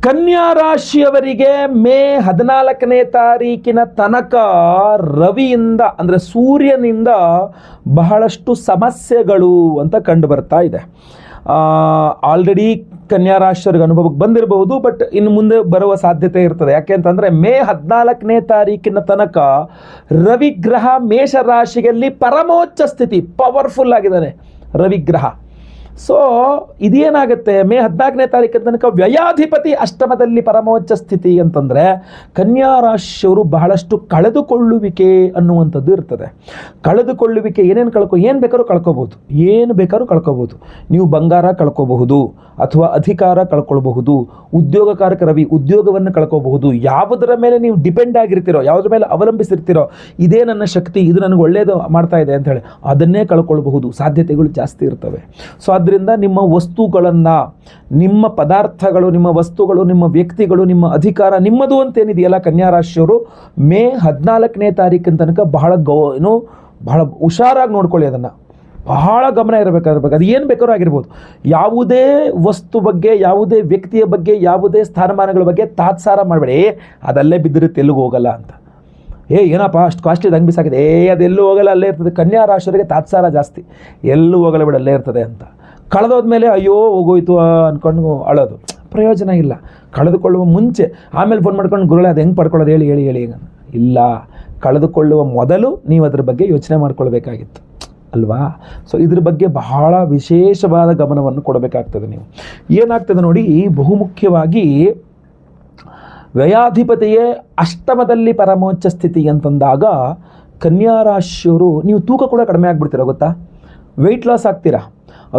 ಕನ್ಯಾ ರಾಶಿಯವರಿಗೆ ಮೇ 14ನೇ ತಾರೀಕಿನ ತನಕ ರವಿಯಿಂದ ಅಂದರೆ ಸೂರ್ಯನಿಂದ ಬಹಳಷ್ಟು ಸಮಸ್ಯೆಗಳು ಅಂತ ಕಂಡು ಬರ್ತಾ ಇದೆ. ಆಲ್ರೆಡಿ ಕನ್ಯಾ ರಾಶಿಯವರಿಗೆ ಅನುಭವಕ್ಕೆ ಬಂದಿರಬಹುದು, ಬಟ್ ಇನ್ನು ಮುಂದೆ ಬರುವ ಸಾಧ್ಯತೆ ಇರ್ತದೆ. ಯಾಕೆ ಅಂತಂದರೆ ಮೇ 14ನೇ ತಾರೀಕಿನ ತನಕ ರವಿಗ್ರಹ ಮೇಷರಾಶಿಯಲ್ಲಿ ಪರಮೋಚ್ಚ ಸ್ಥಿತಿ, ಪವರ್ಫುಲ್ ಆಗಿದ್ದಾನೆ ರವಿಗ್ರಹ. ಸೊ ಇದೇನಾಗುತ್ತೆ, ಮೇ 14ನೇ ತಾರೀಕಿನ ತನಕ ವ್ಯಯಾಧಿಪತಿ ಅಷ್ಟಮದಲ್ಲಿ ಪರಮೋಚ್ಚ ಸ್ಥಿತಿ ಅಂತಂದರೆ ಕನ್ಯಾ ರಾಶಿಯವರು ಬಹಳಷ್ಟು ಕಳೆದುಕೊಳ್ಳುವಿಕೆ ಅನ್ನುವಂಥದ್ದು ಇರ್ತದೆ. ಕಳೆದುಕೊಳ್ಳುವಿಕೆ ಏನೇನು ಏನು ಬೇಕಾದ್ರೂ ಕಳ್ಕೊಬೋದು, ಏನು ಬೇಕಾದ್ರೂ ಕಳ್ಕೊಬೋದು. ನೀವು ಬಂಗಾರ ಕಳ್ಕೊಬಹುದು, ಅಥವಾ ಅಧಿಕಾರ ಕಳ್ಕೊಳ್ಬಹುದು, ಉದ್ಯೋಗಕಾರಕ ರವಿ ಉದ್ಯೋಗವನ್ನು ಕಳ್ಕೊಬಹುದು. ಯಾವುದರ ಮೇಲೆ ನೀವು ಡಿಪೆಂಡ್ ಆಗಿರ್ತೀರೋ, ಯಾವುದ್ರ ಮೇಲೆ ಅವಲಂಬಿಸಿರ್ತೀರೋ, ಇದೇ ನನ್ನ ಶಕ್ತಿ, ಇದು ನನಗೆ ಒಳ್ಳೆಯದು ಮಾಡ್ತಾ ಇದೆ ಅಂತ ಹೇಳಿ ಅದನ್ನೇ ಕಳ್ಕೊಳ್ಬಹುದು, ಸಾಧ್ಯತೆಗಳು ಜಾಸ್ತಿ ಇರ್ತವೆ. ಸೊ ಆದ್ದರಿಂದ ನಿಮ್ಮ ವಸ್ತುಗಳನ್ನು, ನಿಮ್ಮ ಪದಾರ್ಥಗಳು, ನಿಮ್ಮ ವಸ್ತುಗಳು, ನಿಮ್ಮ ವ್ಯಕ್ತಿಗಳು, ನಿಮ್ಮ ಅಧಿಕಾರ ನಿಮ್ಮದು ಅಂತೇನಿದೆಯಲ್ಲ ಕನ್ಯಾ ರಾಶಿಯವರು ಮೇ 14ನೇ ತಾರೀಕಿನ ತನಕ ಬಹಳ ಹುಷಾರಾಗಿ ನೋಡ್ಕೊಳ್ಳಿ. ಅದನ್ನು ಬಹಳ ಗಮನ ಇರಬೇಕಾಗಿರ್ಬೇಕು. ಅದು ಏನು ಬೇಕಾದ್ರೂ ಆಗಿರ್ಬೋದು. ಯಾವುದೇ ವಸ್ತು ಬಗ್ಗೆ, ಯಾವುದೇ ವ್ಯಕ್ತಿಯ ಬಗ್ಗೆ, ಯಾವುದೇ ಸ್ಥಾನಮಾನಗಳ ಬಗ್ಗೆ ತಾತ್ಸಾರ ಮಾಡಬೇಡಿ. ಅದಲ್ಲೇ ಬಿದ್ದಿರುತ್ತೆ, ಎಲ್ಲಿಗೂ ಹೋಗಲ್ಲ ಅಂತ. ಏನಪ್ಪ ಅಷ್ಟು ಕಾಸ್ಟ್ಲಿ ಹಂಗೆ ಬಿಸಾಗಿದೆ, ಅದೆಲ್ಲೂ ಹೋಗಲ್ಲ, ಅಲ್ಲೇ ಇರ್ತದೆ. ಕನ್ಯಾ ರಾಶಿಯವರಿಗೆ ತಾತ್ಸಾರ ಜಾಸ್ತಿ, ಎಲ್ಲೂ ಹೋಗಲ್ಲ ಬಿಡು, ಅಲ್ಲೇ ಇರ್ತದೆ ಅಂತ. ಕಳೆದೋದ್ಮೇಲೆ ಅಯ್ಯೋ ಹೋಗೋಯ್ತು ಅಂದ್ಕೊಂಡು ಅಳೋದು ಪ್ರಯೋಜನ ಇಲ್ಲ. ಕಳೆದುಕೊಳ್ಳುವ ಮುಂಚೆ ಆಮೇಲೆ ಫೋನ್ ಮಾಡ್ಕೊಂಡು ಗುರುಳೆ ಅದು ಹೆಂಗೆ ಪಡ್ಕೊಳ್ಳೋದು ಹೇಳಿ ಇಲ್ಲ, ಕಳೆದುಕೊಳ್ಳುವ ಮೊದಲು ನೀವು ಅದ್ರ ಬಗ್ಗೆ ಯೋಚನೆ ಮಾಡ್ಕೊಳ್ಬೇಕಾಗಿತ್ತು ಅಲ್ವಾ. ಸೊ ಇದ್ರ ಬಗ್ಗೆ ಬಹಳ ವಿಶೇಷವಾದ ಗಮನವನ್ನು ಕೊಡಬೇಕಾಗ್ತದೆ. ನೀವು ಏನಾಗ್ತದೆ ನೋಡಿ, ಬಹುಮುಖ್ಯವಾಗಿ ವ್ಯಯಾಧಿಪತಿಯೇ ಅಷ್ಟಮದಲ್ಲಿ ಪರಮೋಚ್ಚ ಸ್ಥಿತಿ ಅಂತಂದಾಗ ಕನ್ಯಾ ರಾಶಿಯವರು ನೀವು ತೂಕ ಕೂಡ ಕಡಿಮೆ ಆಗಿಬಿಡ್ತೀರ, ಗೊತ್ತಾ. ವೆಯ್ಟ್ ಲಾಸ್ ಆಗ್ತೀರಾ.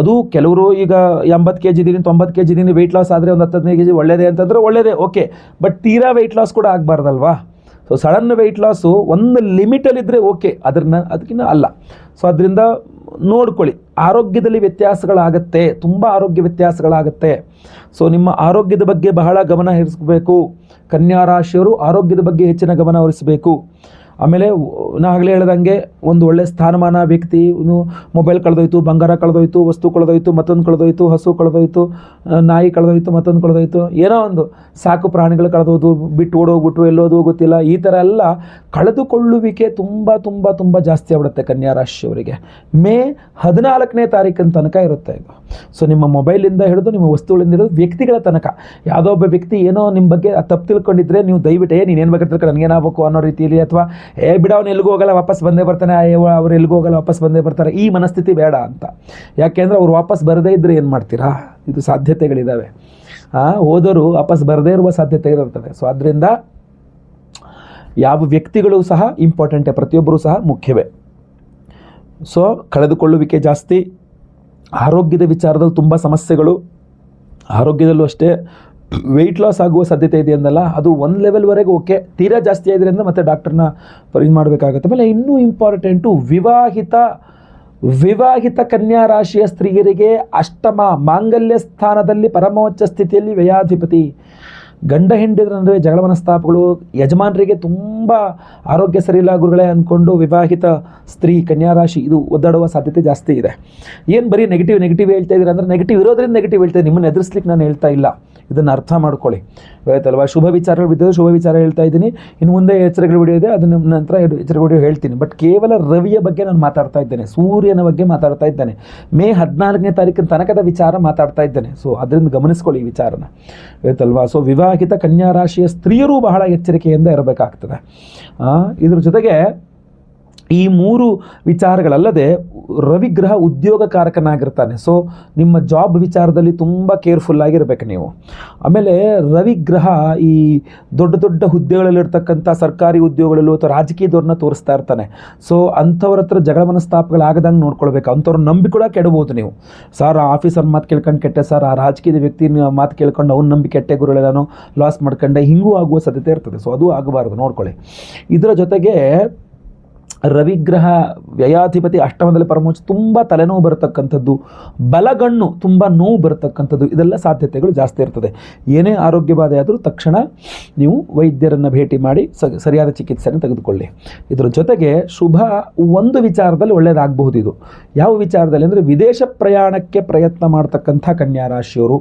ಅದು ಕೆಲವರು ಈಗ 80 kg ಇದ್ದೀನಿ, 90 kg ಇದ್ದೀನಿ, ವೆಯ್ಟ್ ಲಾಸ್ ಆದರೆ ಒಂದು 10-15 kg ಒಳ್ಳೆಯದೇ ಅಂತಂದರೆ ಒಳ್ಳೆಯದೇ, ಓಕೆ. ಬಟ್ ತೀರಾ ವೆಯ್ಟ್ ಲಾಸ್ ಕೂಡ ಆಗಬಾರ್ದಲ್ವಾ. ಸೊ ಸಡನ್ ವೆಯ್ಟ್ ಲಾಸು ಒಂದು ಲಿಮಿಟಲ್ಲಿದ್ದರೆ ಓಕೆ, ಅದಕ್ಕಿಂತ ಅಲ್ಲ. ಸೊ ಅದರಿಂದ ನೋಡ್ಕೊಳ್ಳಿ, ಆರೋಗ್ಯದಲ್ಲಿ ವ್ಯತ್ಯಾಸಗಳಾಗತ್ತೆ, ತುಂಬ ಆರೋಗ್ಯ ವ್ಯತ್ಯಾಸಗಳಾಗತ್ತೆ. ಸೊ ನಿಮ್ಮ ಆರೋಗ್ಯದ ಬಗ್ಗೆ ಬಹಳ ಗಮನ ಹರಿಸಬೇಕು. ಕನ್ಯಾ ರಾಶಿಯವರು ಆರೋಗ್ಯದ ಬಗ್ಗೆ ಹೆಚ್ಚಿನ ಗಮನ ಹರಿಸಬೇಕು. ಆಮೇಲೆ ನಾ ಆಗಲೇ ಹೇಳ್ದಂಗೆ ಒಂದು ಒಳ್ಳೆ ಸ್ಥಾನಮಾನ, ವ್ಯಕ್ತಿ, ಮೊಬೈಲ್ ಕಳೆದೋಯ್ತು, ಬಂಗಾರ ಕಳೆದೋಯ್ತು, ವಸ್ತು ಕಳೆದೋಯ್ತು, ಮತ್ತೊಂದು ಕಳೆದೋಯ್ತು, ಹಸು ಕಳೆದೋಯ್ತು, ನಾಯಿ ಕಳೆದೋಯ್ತು, ಮತ್ತೊಂದು ಕಳೆದೋಯ್ತು, ಏನೋ ಒಂದು ಸಾಕು ಪ್ರಾಣಿಗಳು ಕಳೆದೋದು, ಬಿಟ್ಟು ಓಡೋಗ್ಬಿಟ್ಟು ಎಲ್ಲೋದು ಗೊತ್ತಿಲ್ಲ, ಈ ಥರ ಎಲ್ಲ ಕಳೆದುಕೊಳ್ಳುವಿಕೆ ತುಂಬ ತುಂಬ ತುಂಬ ಜಾಸ್ತಿ ಆಗ್ಬಿಡುತ್ತೆ ಕನ್ಯಾ ರಾಶಿಯವರಿಗೆ. ಮೇ 14ನೇ ತಾರೀಕಿನ ತನಕ ಇರುತ್ತೆ ಇದು. ಸೊ ನಿಮ್ಮ ಮೊಬೈಲಿಂದ ಹಿಡಿದು, ನಿಮ್ಮ ವಸ್ತುಗಳಿಂದ ಹಿಡಿದು, ವ್ಯಕ್ತಿಗಳ ತನಕ ಯಾವುದೋ ಒಬ್ಬ ವ್ಯಕ್ತಿ ಏನೋ ನಿಮ್ಮ ಬಗ್ಗೆ ತಪ್ಪು ತಿಳ್ಕೊಂಡಿದ್ರೆ ನೀವು ದಯವಿಟ್ಟು ನೀನೇನು ಬೇಕಾದ್ರೆ ನನಗೇನಾಗಬೇಕು ಅನ್ನೋ ರೀತಿಯಲ್ಲಿ, ಅಥವಾ ಬಿಡ ಅವ್ನು ಎಲ್ಲಿಗೂ ಹೋಗಲ್ಲ ವಾಪಸ್ ಬಂದೇ ಬರ್ತಾನೆ, ಅವ್ರು ಎಲ್ಲಿಗೂ ಹೋಗಲ್ಲ ವಾಪಸ್ ಬಂದೇ ಬರ್ತಾರೆ, ಈ ಮನಸ್ಥಿತಿ ಬೇಡ ಅಂತ. ಯಾಕೆಂದರೆ ಅವ್ರು ವಾಪಸ್ ಬರದೇ ಇದ್ದರೆ ಏನು ಮಾಡ್ತೀರಾ, ಇದು ಸಾಧ್ಯತೆಗಳಿದ್ದಾವೆ. ಹೋದವರು ವಾಪಸ್ ಬರದೇ ಇರುವ ಸಾಧ್ಯತೆ ಇರ್ತದೆ. ಸೊ ಆದ್ದರಿಂದ ಯಾವ ವ್ಯಕ್ತಿಗಳು ಸಹ ಇಂಪಾರ್ಟೆಂಟೇ, ಪ್ರತಿಯೊಬ್ಬರೂ ಸಹ ಮುಖ್ಯವೇ. ಸೊ ಕಳೆದುಕೊಳ್ಳುವಿಕೆ ಜಾಸ್ತಿ, ಆರೋಗ್ಯದ ವಿಚಾರದಲ್ಲಿ ತುಂಬ ಸಮಸ್ಯೆಗಳು, ಆರೋಗ್ಯದಲ್ಲೂ ಅಷ್ಟೇ. ವೆಯ್ಟ್ ಲಾಸ್ ಆಗುವ ಸಾಧ್ಯತೆ ಇದೆ ಅಂದಲ್ಲ, ಅದು ಒಂದು ಲೆವೆಲ್ವರೆಗೆ ಓಕೆ. ತೀರಾ ಜಾಸ್ತಿ ಆದ್ರಿಂದ ಮತ್ತೆ ಡಾಕ್ಟರ್ನ ಇದು ಮಾಡಬೇಕಾಗುತ್ತೆ. ಆಮೇಲೆ ಇನ್ನೂ ಇಂಪಾರ್ಟೆಂಟು, ವಿವಾಹಿತ ಕನ್ಯಾ ರಾಶಿಯ ಸ್ತ್ರೀಯರಿಗೆ ಅಷ್ಟಮ ಮಾಂಗಲ್ಯ ಸ್ಥಾನದಲ್ಲಿ ಪರಮೋಚ್ಚ ಸ್ಥಿತಿಯಲ್ಲಿ ವ್ಯಯಾಧಿಪತಿ. ಗಂಡ ಹೆಂಡತಿರ ನಡುವೆ ಜಗಳ ಮನಸ್ತಾಪಗಳು, ಯಜಮಾನರಿಗೆ ತುಂಬ ಆರೋಗ್ಯ ಸರಿಯಿಲ್ಲ ಗುರುಗಳೇ ಅಂದ್ಕೊಂಡು ವಿವಾಹಿತ ಸ್ತ್ರೀ ಕನ್ಯಾ ರಾಶಿ ಇದು ಒದ್ದಾಡುವ ಸಾಧ್ಯತೆ ಜಾಸ್ತಿ ಇದೆ. ಏನು ಬರೀ ನೆಗೆಟಿವ್ ಹೇಳ್ತಾ ಇದ್ದೀರಾ ಅಂದರೆ, ನೆಗೆಟಿವ್ ಇರೋದ್ರಿಂದ ನೆಗೆಟಿವ್ ಹೇಳ್ತಾ ಇದ್ದೀನಿ, ನಿಮ್ಮನ್ನು ಎದುರಿಸ್ಲಿಕ್ಕೆ ನಾನು ಹೇಳ್ತಾ ಇಲ್ಲ. ಇದನ್ನು ಅರ್ಥ ಮಾಡ್ಕೊಳ್ಳಿ, ಆಯ್ತಲ್ವಾ. ಶುಭ ವಿಚಾರಗಳು ಬಿದ್ದರೆ ಶುಭ ವಿಚಾರ ಹೇಳ್ತಾ ಇದ್ದೀನಿ. ಇನ್ನು ಮುಂದೆ ಎಚ್ಚರಿಕೆಗಳ ವಿಡಿಯೋ ಇದೆ, ಅದನ್ನು ನಂತರ ಎಚ್ಚರಿಕೆ ವಿಡಿಯೋ ಹೇಳ್ತೀನಿ. ಬಟ್ ಕೇವಲ ರವಿಯ ಬಗ್ಗೆ ನಾನು ಮಾತಾಡ್ತಾ ಇದ್ದೇನೆ, ಸೂರ್ಯನ ಬಗ್ಗೆ ಮಾತಾಡ್ತಾ ಇದ್ದೇನೆ, ಮೇ 14ನೇ ತಾರೀಕಿನ ತನಕದ ವಿಚಾರ ಮಾತಾಡ್ತಾ ಇದ್ದೇನೆ. ಸೊ ಅದರಿಂದ ಗಮನಿಸ್ಕೊಳ್ಳಿ ಈ ವಿಚಾರನ, ಆಯ್ತಲ್ವಾ. ಸೊ ವಿವಾಹಿತ ಕನ್ಯಾ ರಾಶಿಯ ಸ್ತ್ರೀಯರು ಬಹಳ ಎಚ್ಚರಿಕೆಯಿಂದ ಇರಬೇಕಾಗ್ತದೆ. ಇದ್ರ ಜೊತೆಗೆ ಈ 3 ವಿಚಾರಗಳಲ್ಲದೆ ರವಿಗ್ರಹ ಉದ್ಯೋಗಕಾರಕನಾಗಿರ್ತಾನೆ. ಸೊ ನಿಮ್ಮ ಜಾಬ್ ವಿಚಾರದಲ್ಲಿ ತುಂಬ ಕೇರ್ಫುಲ್ಲಾಗಿರ್ಬೇಕು ನೀವು. ಆಮೇಲೆ ರವಿಗ್ರಹ ಈ ದೊಡ್ಡ ಹುದ್ದೆಗಳಲ್ಲಿರ್ತಕ್ಕಂಥ ಸರ್ಕಾರಿ ಉದ್ಯೋಗಗಳಲ್ಲೂ ಅಥವಾ ರಾಜಕೀಯದವ್ರನ್ನ ತೋರಿಸ್ತಾ ಇರ್ತಾನೆ. ಸೊ ಅಂಥವ್ರ ಹತ್ರ ಜಗಳ ಮನಸ್ತಾಪಗಳಾಗದಂಗೆ ನೋಡ್ಕೊಳ್ಬೇಕು. ಅಂಥವ್ರ ನಂಬಿ ಕೂಡ ಕೆಡಬಹುದು ನೀವು. ಸರ್ ಆಫೀಸರ್ ಮಾತು ಕೇಳ್ಕೊಂಡು ಕೆಟ್ಟೆ ಸರ್, ಆ ರಾಜಕೀಯದ ವ್ಯಕ್ತಿ ಮಾತು ಕೇಳ್ಕೊಂಡು ಅವ್ನು ನಂಬಿ ಕೆಟ್ಟೆ ಗುರುಳೆಲ್ಲನೋ ಲಾಸ್ ಮಾಡ್ಕೊಂಡೆ, ಹಿಂಗೂ ಆಗುವ ಸಾಧ್ಯತೆ ಇರ್ತದೆ. ಸೊ ಅದು ಆಗಬಾರ್ದು, ನೋಡ್ಕೊಳ್ಳಿ. ಇದರ ಜೊತೆಗೆ ರವಿಗ್ರಹ ವ್ಯಯಾಧಿಪತಿ ಅಷ್ಟಮದಲ್ಲಿ ಪರಮೋಚ್ಚ, ತುಂಬ ತಲೆನೋವು ಬರತಕ್ಕಂಥದ್ದು, ಬಲಗಣ್ಣು ತುಂಬ ನೋವು ಬರತಕ್ಕಂಥದ್ದು, ಇದೆಲ್ಲ ಸಾಧ್ಯತೆಗಳು ಜಾಸ್ತಿ ಇರ್ತದೆ. ಏನೇ ಆರೋಗ್ಯ ಬಾಧೆ ಆದರೂ ತಕ್ಷಣ ನೀವು ವೈದ್ಯರನ್ನು ಭೇಟಿ ಮಾಡಿ ಸರಿಯಾದ ಚಿಕಿತ್ಸೆಯನ್ನು ತೆಗೆದುಕೊಳ್ಳಿ. ಇದರ ಜೊತೆಗೆ ಶುಭ ಒಂದು ವಿಚಾರದಲ್ಲಿ ಒಳ್ಳೆಯದಾಗಬಹುದು. ಇದು ಯಾವ ವಿಚಾರದಲ್ಲಿ ಅಂದರೆ ವಿದೇಶ ಪ್ರಯಾಣಕ್ಕೆ ಪ್ರಯತ್ನ ಮಾಡ್ತಕ್ಕಂಥ ಕನ್ಯಾ ರಾಶಿಯವರು,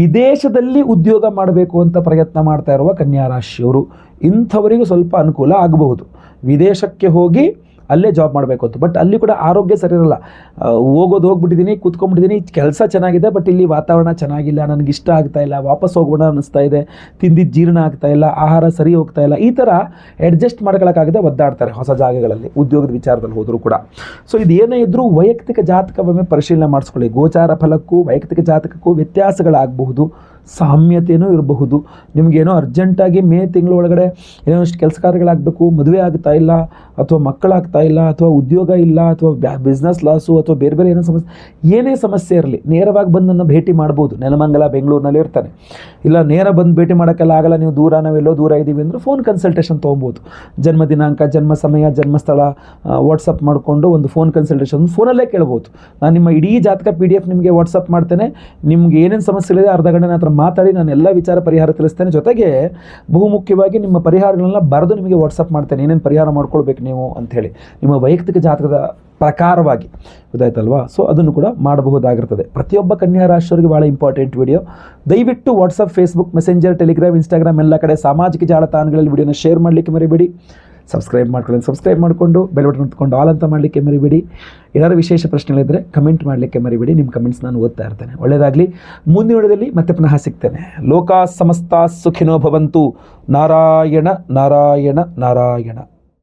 ವಿದೇಶದಲ್ಲಿ ಉದ್ಯೋಗ ಮಾಡಬೇಕು ಅಂತ ಪ್ರಯತ್ನ ಮಾಡ್ತಾ ಇರುವ ಕನ್ಯಾ ರಾಶಿಯವರು, ಇಂಥವರಿಗೂ ಸ್ವಲ್ಪ ಅನುಕೂಲ ಆಗಬಹುದು. ವಿದೇಶಕ್ಕೆ ಹೋಗಿ ಅಲ್ಲೇ ಜಾಬ್ ಮಾಡಬೇಕು ಅಂತ, ಬಟ್ ಅಲ್ಲಿ ಕೂಡ ಆರೋಗ್ಯ ಸರಿ ಇರಲ್ಲ. ಹೋಗ್ಬಿಟ್ಟಿದ್ದೀನಿ, ಕೂತ್ಕೊಂಡ್ಬಿಟ್ಟಿದ್ದೀನಿ, ಕೆಲಸ ಚೆನ್ನಾಗಿದೆ, ಬಟ್ ಇಲ್ಲಿ ವಾತಾವರಣ ಚೆನ್ನಾಗಿಲ್ಲ, ನನಗೆ ಇಷ್ಟ ಆಗ್ತಾ ಇಲ್ಲ, ವಾಪಸ್ ಹೋಗೋಣ ಅನ್ನಿಸ್ತಾ ಇದೆ, ತಿಂದಿದ್ದು ಜೀರ್ಣ ಆಗ್ತಾ ಇಲ್ಲ, ಆಹಾರ ಸರಿ ಹೋಗ್ತಾ ಇಲ್ಲ, ಈ ಥರ ಅಡ್ಜಸ್ಟ್ ಮಾಡ್ಕೊಳ್ಳೋಕ್ಕಾಗದೆ ಒದ್ದಾಡ್ತಾರೆ ಹೊಸ ಜಾಗಗಳಲ್ಲಿ ಉದ್ಯೋಗದ ವಿಚಾರದಲ್ಲಿ ಹೋದರೂ ಕೂಡ. ಸೊ ಇದೇನೇ ಇದ್ದರೂ ವೈಯಕ್ತಿಕ ಜಾತಕವೊಮ್ಮೆ ಪರಿಶೀಲನೆ ಮಾಡಿಸ್ಕೊಳ್ಳಿ. ಗೋಚಾರ ಫಲಕ್ಕೂ ವೈಯಕ್ತಿಕ ಜಾತಕಕ್ಕೂ ವ್ಯತ್ಯಾಸಗಳಾಗಬಹುದು, ಸಾಮ್ಯತೆಯೂ ಇರಬಹುದು. ನಿಮಗೇನೋ ಅರ್ಜೆಂಟಾಗಿ ಮೇ ತಿಂಗಳ ಒಳಗಡೆ ಏನೋ ಇಷ್ಟು ಕೆಲಸ ಕಾರ್ಯಗಳಾಗಬೇಕು, ಮದುವೆ ಆಗ್ತಾ ಇಲ್ಲ, ಅಥವಾ ಮಕ್ಕಳಾಗ್ತಾ ಇಲ್ಲ, ಅಥವಾ ಉದ್ಯೋಗ ಇಲ್ಲ, ಅಥವಾ ಬಿಸ್ನೆಸ್ ಲಾಸು, ಅಥವಾ ಬೇರೆ ಬೇರೆ ಏನೋ ಸಮಸ್ಯೆ, ಏನೇ ಸಮಸ್ಯೆ ಇರಲಿ ನೇರವಾಗಿ ಬಂದು ನನ್ನ ಭೇಟಿ ಮಾಡ್ಬೋದು. ನೆಲಮಂಗಲ ಬೆಂಗಳೂರಿನಲ್ಲಿ ಇರ್ತಾನೆ, ಇಲ್ಲ ನೇರ ಬಂದು ಭೇಟಿ ಮಾಡೋಕ್ಕೆಲ್ಲ ಆಗಲ್ಲ, ನೀವು ದೂರ, ನಾವೆಲ್ಲೋ ದೂರ ಇದ್ದೀವಿ ಅಂದರೆ ಫೋನ್ ಕನ್ಸಲ್ಟೇಷನ್ ತೊಗೊಬೋದು. ಜನ್ಮ ದಿನಾಂಕ, ಜನ್ಮ ಸಮಯ, ಜನ್ಮಸ್ಥಳ ವಾಟ್ಸಪ್ ಮಾಡಿಕೊಂಡು ಒಂದು ಫೋನ್ ಕನ್ಸಲ್ಟೇಷನ್ ಫೋನಲ್ಲೇ ಕೇಳ್ಬೋದು. ನಾನು ನಿಮ್ಮ ಇಡೀ ಜಾತಕ PDF ನಿಮಗೆ ವಾಟ್ಸಪ್ ಮಾಡ್ತೇನೆ. ನಿಮ್ಗೆ ಏನೇನು ಸಮಸ್ಯೆ ಇದೆ ಅರ್ಧ ಗಂಟೆ ಹತ್ರ ಮಾತಾಡಿ ನಾನು ಎಲ್ಲ ವಿಚಾರ ಪರಿಹಾರ ತಿಳಿಸ್ತೇನೆ. ಜೊತೆಗೆ ಬಹುಮುಖ್ಯವಾಗಿ ನಿಮ್ಮ ಪರಿಹಾರಗಳನ್ನ ಬರೆದು ನಿಮಗೆ ವಾಟ್ಸಪ್ ಮಾಡ್ತೇನೆ, ಏನೇನು ಪರಿಹಾರ ಮಾಡ್ಕೊಳ್ಬೇಕು ನೀವು ಅಂಥೇಳಿ, ನಿಮ್ಮ ವೈಯಕ್ತಿಕ ಜಾತಕದ ಪ್ರಕಾರವಾಗಿ. ಗೊತ್ತಾಯ್ತಲ್ವಾ? ಸೊ ಅದನ್ನು ಕೂಡ ಮಾಡಬಹುದಾಗಿರ್ತದೆ. ಪ್ರತಿಯೊಬ್ಬ ಕನ್ಯಾ ರಾಶಿಯವರಿಗೆ ಭಾಳ ಇಂಪಾರ್ಟೆಂಟ್ ವಿಡಿಯೋ. ದಯವಿಟ್ಟು WhatsApp, Facebook, messenger, Telegram, Instagram ಎಲ್ಲ ಕಡೆ ಸಾಮಾಜಿಕ ಜಾಲತಾಣಗಳಲ್ಲಿ ವಿಡಿಯೋನ ಶೇರ್ ಮಾಡಲಿಕ್ಕೆ ಮರಿಬೇಡಿ. ಸಬ್ಸ್ಕ್ರೈಬ್ ಮಾಡಿಕೊಂಡು ಬೆಲ್ ಬಟನ್ ಹೊತ್ಕೊಂಡು ಆಲ್ ಅಂತ ಮಾಡಲಿಕ್ಕೆ ಮರಿಬೇಡಿ. ಏನಾದರೂ ವಿಶೇಷ ಪ್ರಶ್ನೆಗಳಿದ್ದರೆ ಕಮೆಂಟ್ ಮಾಡಲಿಕ್ಕೆ ಮರಿಬೇಡಿ. ನಿಮ್ಮ ಕಮೆಂಟ್ಸ್ ನಾನು ಓದ್ತಾ ಇರ್ತೇನೆ. ಒಳ್ಳೆಯದಾಗಲಿ. ಮುಂದಿನ ವಿಡಿಯೋದಲ್ಲಿ ಮತ್ತೆ ಪುನಃ ಸಿಗ್ತೇನೆ. ಲೋಕಾ ಸಮಸ್ತ ಸುಖಿನೋ ಭವಂತು. ನಾರಾಯಣ ನಾರಾಯಣ ನಾರಾಯಣ.